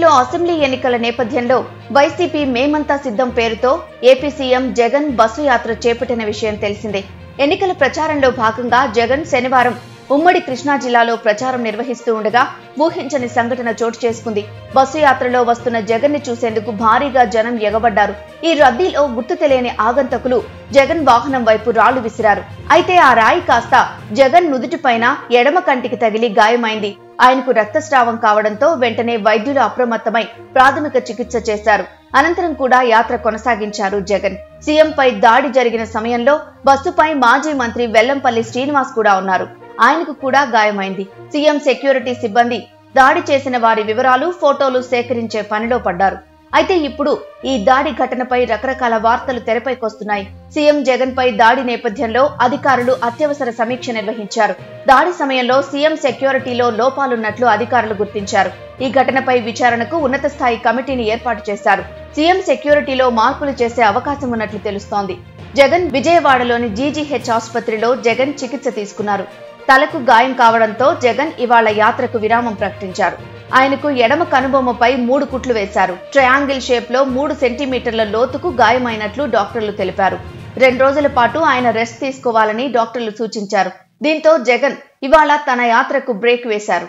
ఏపీలో అసెంబ్లీ ఎన్నికల నేపథ్యంలో వైసీపీ మేమంతా సిద్ధం పేరుతో ఏపీ సీఎం జగన్ బస్సు యాత్ర చేపట్టిన విషయం తెలిసిందే. ఎన్నికల ప్రచారంలో భాగంగా జగన్ శనివారం ఉమ్మడి కృష్ణా జిల్లాలో ప్రచారం నిర్వహిస్తూ ఉండగా ఊహించని సంఘటన చోటు చేసుకుంది. బస్సు యాత్రలో వస్తున్న జగన్ ని చూసేందుకు భారీగా జనం ఎగబడ్డారు. ఈ రద్దీలో గుర్తు తెలియని ఆగంతకులు జగన్ వాహనం వైపు రాళ్లు విసిరారు. అయితే ఆ రాయి కాస్త జగన్ నుదుటిపైన ఎడమ కంటికి తగిలి గాయమైంది. ఆయనకు రక్తస్రావం కావడంతో వెంటనే వైద్యులు అప్రమత్తమై ప్రాథమిక చికిత్స చేశారు. అనంతరం కూడా యాత్ర కొనసాగించారు జగన్. సీఎంపై దాడి జరిగిన సమయంలో బస్సుపై మాజీ మంత్రి వెల్లంపల్లి శ్రీనివాస్ కూడా ఉన్నారు. ఆయనకు కూడా గాయమైంది. సీఎం సెక్యూరిటీ సిబ్బంది దాడి చేసిన వారి వివరాలు, ఫోటోలు సేకరించే పనిలో పడ్డారు. అయితే ఇప్పుడు ఈ దాడి ఘటనపై రకరకాల వార్తలు తెరపైకొస్తున్నాయి. సీఎం జగన్ పై దాడి నేపథ్యంలో అధికారులు అత్యవసర సమీక్ష నిర్వహించారు. దాడి సమయంలో సీఎం సెక్యూరిటీలో లోపాలున్నట్లు అధికారులు గుర్తించారు. ఈ ఘటనపై విచారణకు ఉన్నత స్థాయి కమిటీని ఏర్పాటు చేశారు. సీఎం సెక్యూరిటీలో మార్పులు చేసే అవకాశం ఉన్నట్లు తెలుస్తోంది. జగన్ విజయవాడలోని జీజీహెచ్ ఆసుపత్రిలో జగన్ చికిత్స తీసుకున్నారు. తలకు గాయం కావడంతో జగన్ ఇవాళ యాత్రకు విరామం ప్రకటించారు. ఆయనకు ఎడమ కనుబొమ్మపై 3 కుట్లు వేశారు. ట్రయాంగిల్ షేప్ లో 3 సెంటీమీటర్ల లోతుకు గాయమైనట్లు డాక్టర్లు తెలిపారు. 2 రోజుల పాటు ఆయన రెస్ట్ తీసుకోవాలని డాక్టర్లు సూచించారు. దీంతో జగన్ ఇవాళ తన యాత్రకు బ్రేక్ వేశారు.